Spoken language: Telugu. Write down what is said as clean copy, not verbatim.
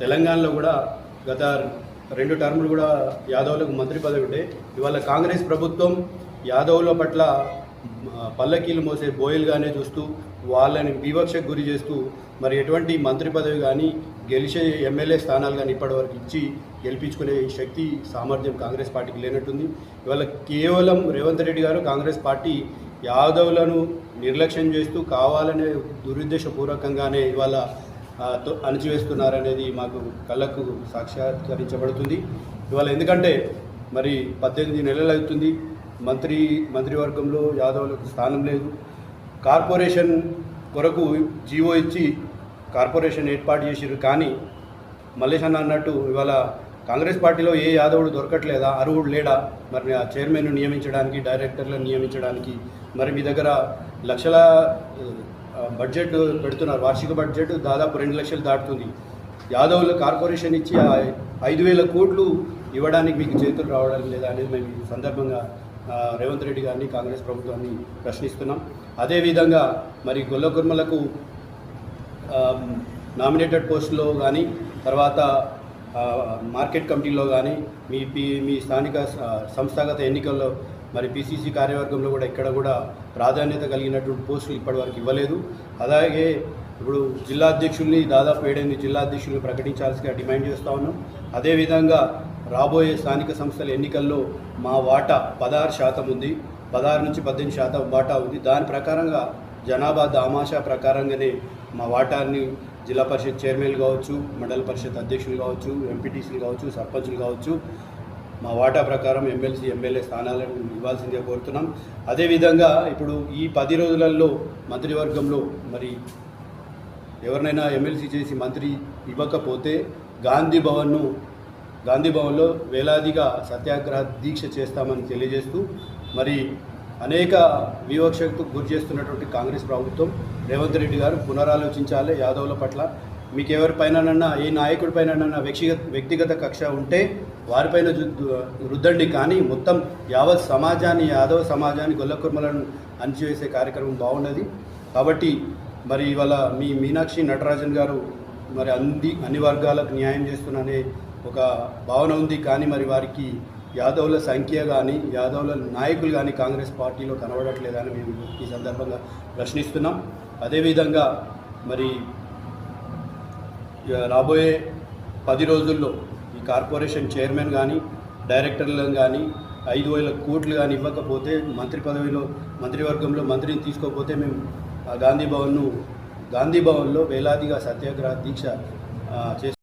తెలంగాణలో కూడా గత 2 టర్ములు కూడా యాదవులకు మంత్రి పదవి ఉండే. ఇవాళ కాంగ్రెస్ ప్రభుత్వం యాదవుల పట్ల పల్లకీలు మోసే బోయలుగానే చూస్తూ వాళ్ళని వివక్షకు గురి చేస్తూ మరి ఎటువంటి మంత్రి పదవి కానీ గెలిచే ఎమ్మెల్యే స్థానాలు కానీ ఇప్పటివరకు ఇచ్చి గెలిపించుకునే శక్తి సామర్థ్యం కాంగ్రెస్ పార్టీకి లేనట్టుంది. ఇవాళ కేవలం రేవంత్ రెడ్డి గారు కాంగ్రెస్ పార్టీ యాదవులను నిర్లక్ష్యం చేస్తూ కావాలనే దురుద్దేశపూర్వకంగానే ఇవాళ అణచివేస్తున్నారనేది మాకు కళ్ళకు సాక్షాత్కరించబడుతుంది. ఇవాళ ఎందుకంటే మరి 18 నెలలు అవుతుంది మంత్రివర్గంలో యాదవులకు స్థానం లేదు. కార్పొరేషన్ కొరకు జీవో ఇచ్చి కార్పొరేషన్ ఏర్పాటు చేసిరు. కానీ మల్లేష్ అన్న అన్నట్టు ఇవాళ కాంగ్రెస్ పార్టీలో ఏ యాదవుడు దొరకట్లేదా, అర్హుడు లేడా? మరి ఆ చైర్మన్ను నియమించడానికి, డైరెక్టర్లను నియమించడానికి మరి మీ దగ్గర లక్షల బడ్జెట్ పెడుతున్నారు. వార్షిక బడ్జెట్ దాదాపు 2 లక్షలు దాటుతుంది. యాదవుల కార్పొరేషన్ ఇచ్చి 5,000 కోట్లు ఇవ్వడానికి మీకు చేతులు రావడం లేదా అనేది మేము ఈ సందర్భంగా రేవంత్ రెడ్డి గారిని, కాంగ్రెస్ ప్రభుత్వాన్ని ప్రశ్నిస్తున్నాం. అదేవిధంగా మరి గొల్ల కుర్మలకు నామినేటెడ్ పోస్టులో కానీ తర్వాత మార్కెట్ కమిటీలో కానీ మీ స్థానిక సంస్థాగత ఎన్నికల్లో మరి పిసిసి కార్యవర్గంలో కూడా ఇక్కడ కూడా ప్రాధాన్యత కలిగినటువంటి పోస్టులు ఇప్పటివరకు ఇవ్వలేదు. అలాగే ఇప్పుడు జిల్లా అధ్యక్షుల్ని దాదాపు 7 జిల్లా అధ్యక్షుల్ని ప్రకటించాల్సిగా డిమాండ్ చేస్తూ ఉన్నాం. అదేవిధంగా రాబోయే స్థానిక సంస్థల ఎన్నికల్లో మా వాటా 16% ఉంది, 16 నుంచి 18% వాటా ఉంది. దాని ప్రకారంగా జనాభా దామాషా ప్రకారంగానే మా వాటాన్ని జిల్లా పరిషత్ చైర్మన్లు కావచ్చు, మండల పరిషత్ అధ్యక్షులు కావచ్చు, ఎంపీటీసీలు కావచ్చు, సర్పంచులు కావచ్చు, మా వాటా ప్రకారం ఎమ్మెల్సీ ఎమ్మెల్యే స్థానాలను ఇవ్వాల్సిందిగా కోరుతున్నాం. అదేవిధంగా ఇప్పుడు ఈ 10 రోజులలో మంత్రివర్గంలో మరి ఎవరినైనా ఎమ్మెల్సీ చేసి మంత్రి ఇవ్వకపోతే గాంధీ భవన్లో వేలాదిగా సత్యాగ్రహ దీక్ష చేస్తామని తెలియజేస్తూ మరి అనేక వివక్షకు గురి చేస్తున్నటువంటి కాంగ్రెస్ ప్రభుత్వం రేవంత్ రెడ్డి గారు పునరాలోచించాలి. యాదవుల పట్ల మీకు ఎవరిపైనన్నా, ఏ నాయకుడిపైనన్నా వ్యక్తిగత కక్ష ఉంటే వారిపైన రుద్దండి, కానీ మొత్తం యావత్ సమాజాన్ని, యాదవ సమాజాన్ని, గొల్ల కుర్మలను అణచివేసే కార్యక్రమం బాగున్నది. కాబట్టి మరి ఇవాళ మీ మీనాక్షి నటరాజన్ గారు మరి అన్ని వర్గాలకు న్యాయం చేస్తున్ననే ఒక భావన ఉంది. కానీ మరి వారికి యాదవుల సంఖ్య కానీ, యాదవుల నాయకులు కానీ కాంగ్రెస్ పార్టీలో కనబడట్లేదని మేము ఈ సందర్భంగా ప్రశ్నిస్తున్నాం. అదేవిధంగా మరి రాబోయే 10 రోజుల్లో ఈ కార్పొరేషన్ చైర్మన్ కానీ, డైరెక్టర్లను కానీ 5,000 కోట్లు కానీ ఇవ్వకపోతే, మంత్రివర్గంలో మంత్రిని తీసుకోకపోతే మేము గాంధీ భవన్లో వేలాదిగా సత్యాగ్రహ దీక్ష చేస్తాం.